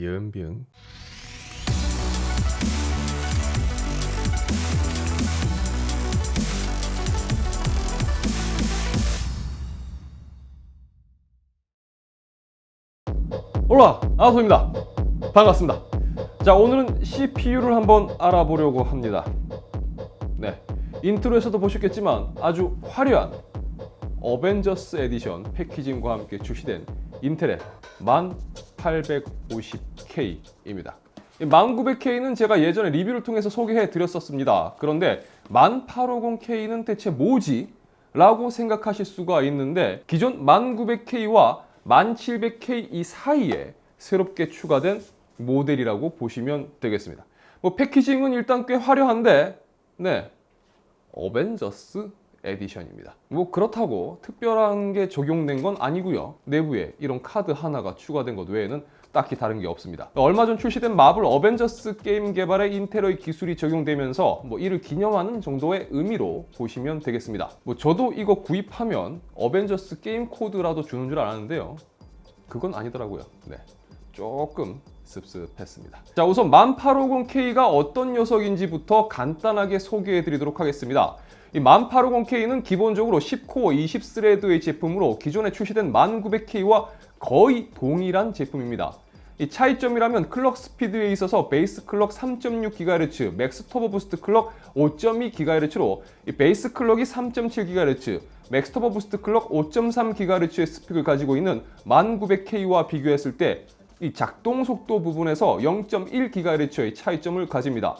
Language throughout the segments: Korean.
연병. 올라 아소입니다. 반갑습니다. 자, 오늘은 CPU를 한번 알아보려고 합니다. 네, 인트로에서도 보셨겠지만 아주 화려한 어벤져스 에디션 패키징과 함께 출시된 인텔의 1850K입니다. 1900K는 제가 예전에 리뷰를 통해서 소개해 드렸었습니다. 그런데 1850K는 대체 뭐지? 라고 생각하실 수가 있는데, 기존 1900K와 1700K 이 사이에 새롭게 추가된 모델이라고 보시면 되겠습니다. 뭐 패키징은 일단 꽤 화려한데, 네, 어벤져스 에디션입니다. 뭐 그렇다고 특별한 게 적용된 건 아니고요. 내부에 이런 카드 하나가 추가된 것 외에는 딱히 다른 게 없습니다. 얼마 전 출시된 마블 어벤져스 게임 개발에 인텔의 기술이 적용되면서 뭐 이를 기념하는 정도의 의미로 보시면 되겠습니다. 뭐 저도 이거 구입하면 어벤져스 게임 코드라도 주는 줄 알았는데요. 그건 아니더라고요. 네, 조금 씁씁했습니다. 자, 우선 1850K가 어떤 녀석인지부터 간단하게 소개해 드리도록 하겠습니다. 이 1850K는 기본적으로 10코어 20스레드의 제품으로 기존에 출시된 1900K와 거의 동일한 제품입니다. 이 차이점이라면 클럭 스피드에 있어서 베이스 클럭 3.6GHz, 맥스 터보 부스트 클럭 5.2GHz로 이 베이스 클럭이 3.7GHz, 맥스 터보 부스트 클럭 5.3GHz의 스펙을 가지고 있는 1900K와 비교했을 때 이 작동 속도 부분에서 0.1GHz의 차이점을 가집니다.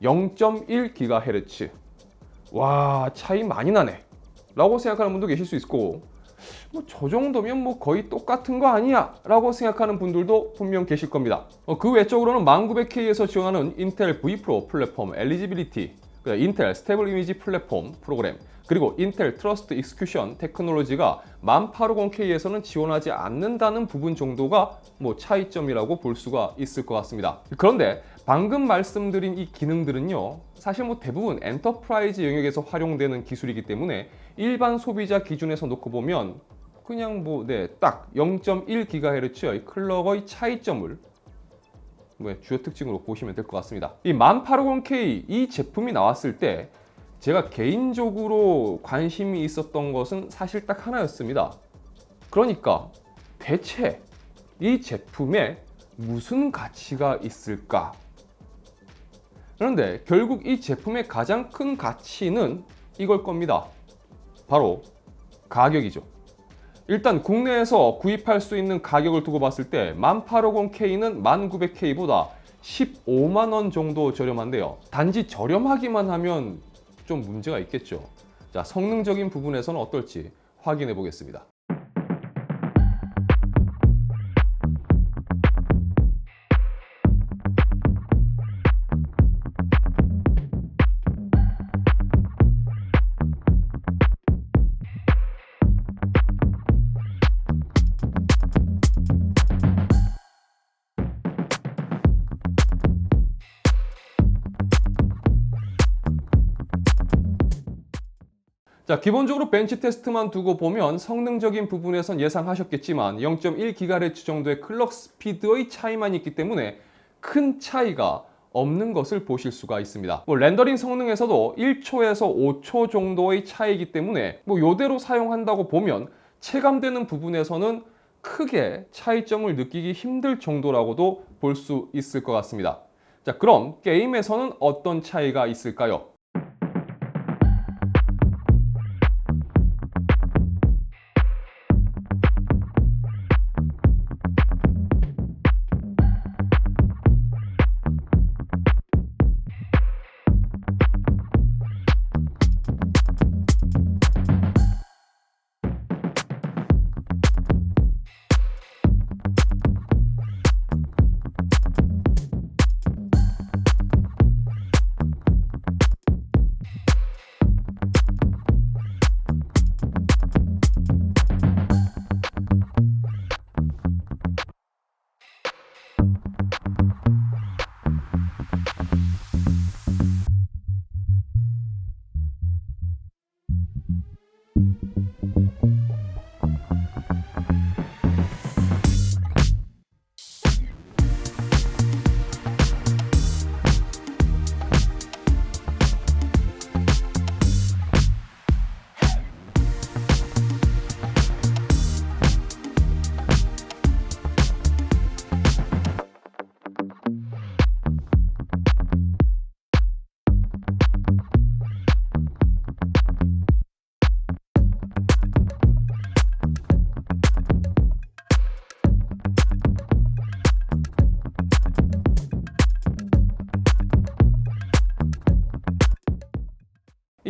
0.1GHz. 와, 차이 많이 나네 라고 생각하는 분도 계실 수 있고, 뭐 저 정도면 뭐 거의 똑같은 거 아니야 라고 생각하는 분들도 분명 계실 겁니다. 그 외적으로는 1900K에서 지원하는 인텔 V 프로 플랫폼 엘리지빌리티, 인텔 스테이블 이미지 플랫폼 프로그램, 그리고 인텔 트러스트 익스큐션 테크놀로지가 1850K에서는 지원하지 않는다는 부분 정도가 뭐 차이점이라고 볼 수가 있을 것 같습니다. 그런데 방금 말씀드린 이 기능들은요, 사실 뭐 대부분 엔터프라이즈 영역에서 활용되는 기술이기 때문에 일반 소비자 기준에서 놓고 보면 그냥 뭐 딱 0.1GHz의 클럭의 차이점을 주요 특징으로 보시면 될 것 같습니다. 이 1850K 이 제품이 나왔을 때 제가 개인적으로 관심이 있었던 것은 사실 딱 하나였습니다. 그러니까 대체 이 제품에 무슨 가치가 있을까? 그런데 결국 이 제품의 가장 큰 가치는 이걸 겁니다. 바로 가격이죠. 일단 국내에서 구입할 수 있는 가격을 두고 봤을 때 1850K는 1900K보다 15만 원 정도 저렴한데요. 단지 저렴하기만 하면 좀 문제가 있겠죠. 자, 성능적인 부분에서는 어떨지 확인해 보겠습니다. 자, 기본적으로 벤치 테스트만 두고 보면 성능적인 부분에선 예상하셨겠지만 0.1GHz 정도의 클럭 스피드의 차이만 있기 때문에 큰 차이가 없는 것을 보실 수가 있습니다. 렌더링 성능에서도 1초에서 5초 정도의 차이이기 때문에 이대로 사용한다고 보면 체감되는 부분에서는 크게 차이점을 느끼기 힘들 정도라고도 볼 수 있을 것 같습니다. 자, 그럼 게임에서는 어떤 차이가 있을까요?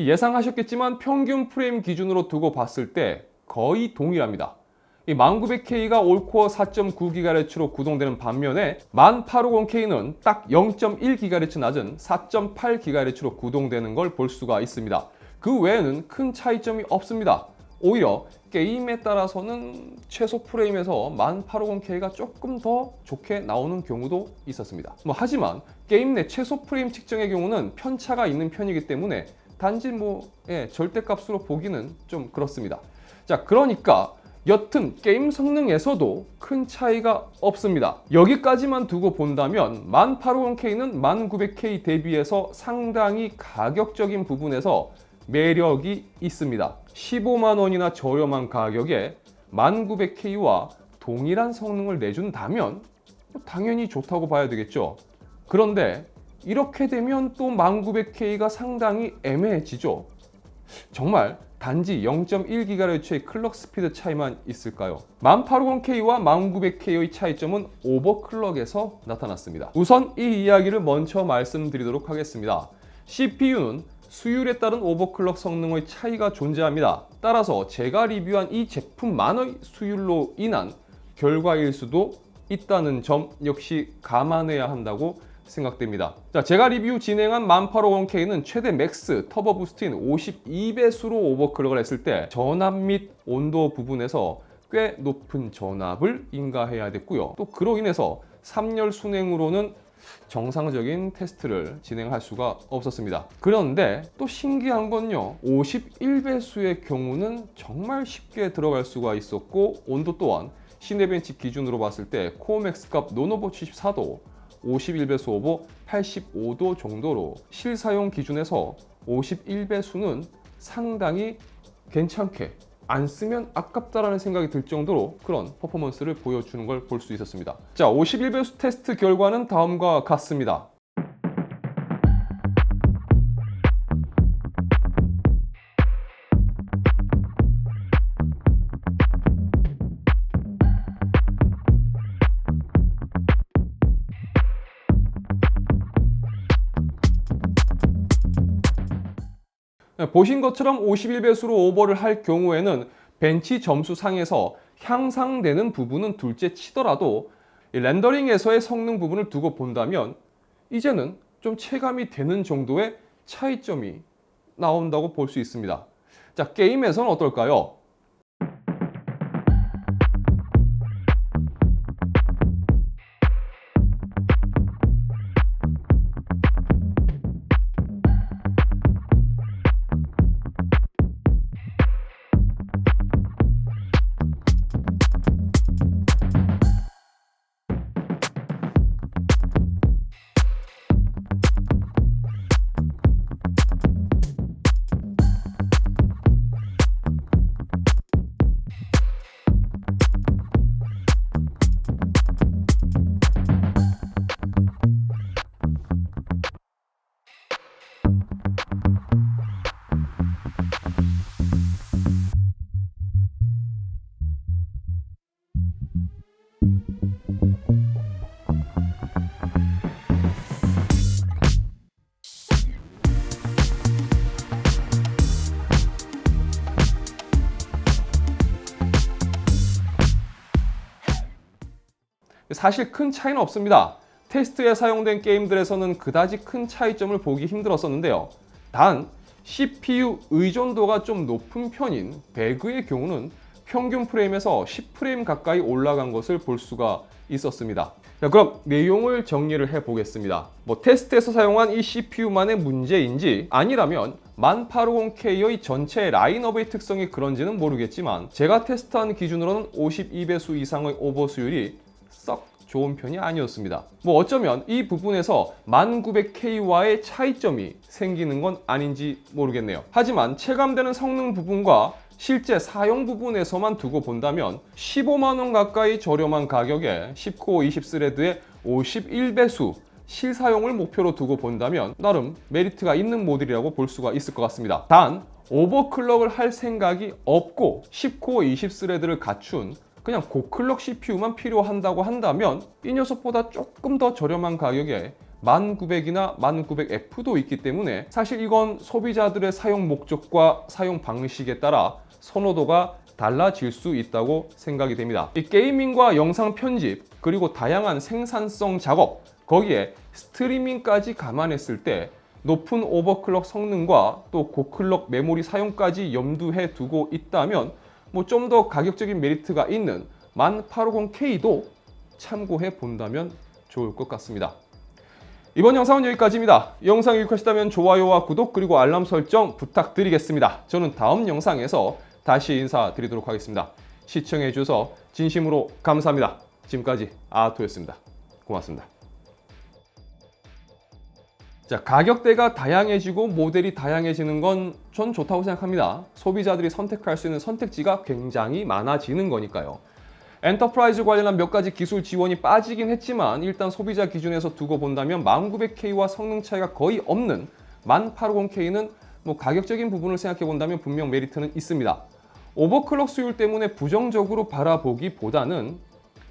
예상하셨겠지만 평균 프레임 기준으로 두고 봤을 때 거의 동일합니다. 이 1900K가 올코어 4.9GHz로 구동되는 반면에 1850K는 딱 0.1GHz 낮은 4.8GHz로 구동되는 걸 볼 수가 있습니다. 그 외에는 큰 차이점이 없습니다. 오히려 게임에 따라서는 최소 프레임에서 1850K가 조금 더 좋게 나오는 경우도 있었습니다. 하지만 게임 내 최소 프레임 측정의 경우는 편차가 있는 편이기 때문에 단지 절대값으로 보기는 좀 그렇습니다. 자, 그러니까 여튼 게임 성능에서도 큰 차이가 없습니다. 여기까지만 두고 본다면 1850K는 1900K 대비해서 상당히 가격적인 부분에서 매력이 있습니다. 15만 원이나 저렴한 가격에 1900K와 동일한 성능을 내준다면 당연히 좋다고 봐야 되겠죠. 그런데 이렇게 되면 또 1900K가 상당히 애매해지죠. 정말 단지 0.1GHz의 클럭 스피드 차이만 있을까요? 1850K와 1900K의 차이점은 오버클럭에서 나타났습니다. 우선 이 이야기를 먼저 말씀드리도록 하겠습니다. CPU는 수율에 따른 오버클럭 성능의 차이가 존재합니다. 따라서 제가 리뷰한 이 제품만의 수율로 인한 결과일 수도 있다는 점 역시 감안해야 한다고 생각됩니다. 자, 제가 리뷰 진행한 1850K는 최대 맥스 터보 부스트인 52배수로 오버클럭을 했을 때 전압 및 온도 부분에서 꽤 높은 전압을 인가해야 됐고요. 또 그로 인해서 3열 순행으로는 정상적인 테스트를 진행할 수가 없었습니다. 그런데 또 신기한 건요, 51배수의 경우는 정말 쉽게 들어갈 수가 있었고, 온도 또한 시네벤치 기준으로 봤을 때 코어 맥스 값 노노버 74도 51배수 오버 85도 정도로 실사용 기준에서 51배수는 상당히 괜찮게 안 쓰면 아깝다라는 생각이 들 정도로 그런 퍼포먼스를 보여주는 걸 볼 수 있었습니다. 자, 51배수 테스트 결과는 다음과 같습니다. 보신 것처럼 51배수로 오버를 할 경우에는 벤치 점수 상에서 향상되는 부분은 둘째 치더라도 렌더링에서의 성능 부분을 두고 본다면 이제는 좀 체감이 되는 정도의 차이점이 나온다고 볼 수 있습니다. 자, 게임에서는 어떨까요? 사실 큰 차이는 없습니다. 테스트에 사용된 게임들에서는 그다지 큰 차이점을 보기 힘들었었는데요. 단 CPU 의존도가 좀 높은 편인 배그의 경우는 평균 프레임에서 10프레임 가까이 올라간 것을 볼 수가 있었습니다. 자, 그럼 내용을 정리를 해보겠습니다. 테스트에서 사용한 이 CPU만의 문제인지 아니라면 1850K의 전체 라인업의 특성이 그런지는 모르겠지만 제가 테스트한 기준으로는 52배수 이상의 오버수율이 썩 좋은 편이 아니었습니다. 어쩌면 이 부분에서 1900K와의 차이점이 생기는 건 아닌지 모르겠네요. 하지만 체감되는 성능 부분과 실제 사용 부분에서만 두고 본다면 15만 원 가까이 저렴한 가격에 10코어 20스레드의 51배수 실사용을 목표로 두고 본다면 나름 메리트가 있는 모델이라고 볼 수가 있을 것 같습니다. 단 오버클럭을 할 생각이 없고 10코어 20스레드를 갖춘 그냥 고클럭 CPU만 필요한다고 한다면 이 녀석보다 조금 더 저렴한 가격에 1900이나 1900F도 있기 때문에 사실 이건 소비자들의 사용 목적과 사용 방식에 따라 선호도가 달라질 수 있다고 생각이 됩니다. 이 게이밍과 영상 편집 그리고 다양한 생산성 작업 거기에 스트리밍까지 감안했을 때 높은 오버클럭 성능과 또 고클럭 메모리 사용까지 염두에 두고 있다면 뭐 좀 더 가격적인 메리트가 있는 1850K도 참고해 본다면 좋을 것 같습니다. 이번 영상은 여기까지입니다. 영상이 유익하시다면 좋아요와 구독 그리고 알람 설정 부탁드리겠습니다. 저는 다음 영상에서 다시 인사드리도록 하겠습니다. 시청해 주셔서 진심으로 감사합니다. 지금까지 아토였습니다. 고맙습니다. 자, 가격대가 다양해지고 모델이 다양해지는 건 전 좋다고 생각합니다. 소비자들이 선택할 수 있는 선택지가 굉장히 많아지는 거니까요. 엔터프라이즈 관련한 몇 가지 기술 지원이 빠지긴 했지만 일단 소비자 기준에서 두고 본다면 1900K와 성능 차이가 거의 없는 1850K는 뭐 가격적인 부분을 생각해 본다면 분명 메리트는 있습니다. 오버클럭 수율 때문에 부정적으로 바라보기보다는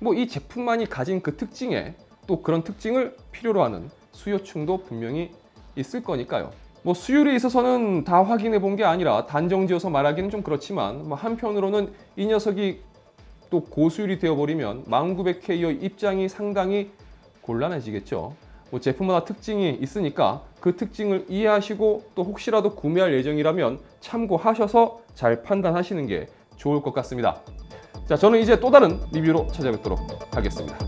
뭐 이 제품만이 가진 그 특징에 또 그런 특징을 필요로 하는 수요층도 분명히 있을 거니까요. 뭐 수율에 있어서는 다 확인해 본 게 아니라 단정지어서 말하기는 좀 그렇지만 뭐 한편으로는 이 녀석이 또 고수율이 되어버리면 1900K의 입장이 상당히 곤란해지겠죠. 뭐 제품마다 특징이 있으니까 그 특징을 이해하시고 또 혹시라도 구매할 예정이라면 참고하셔서 잘 판단하시는 게 좋을 것 같습니다. 자, 저는 이제 또 다른 리뷰로 찾아뵙도록 하겠습니다.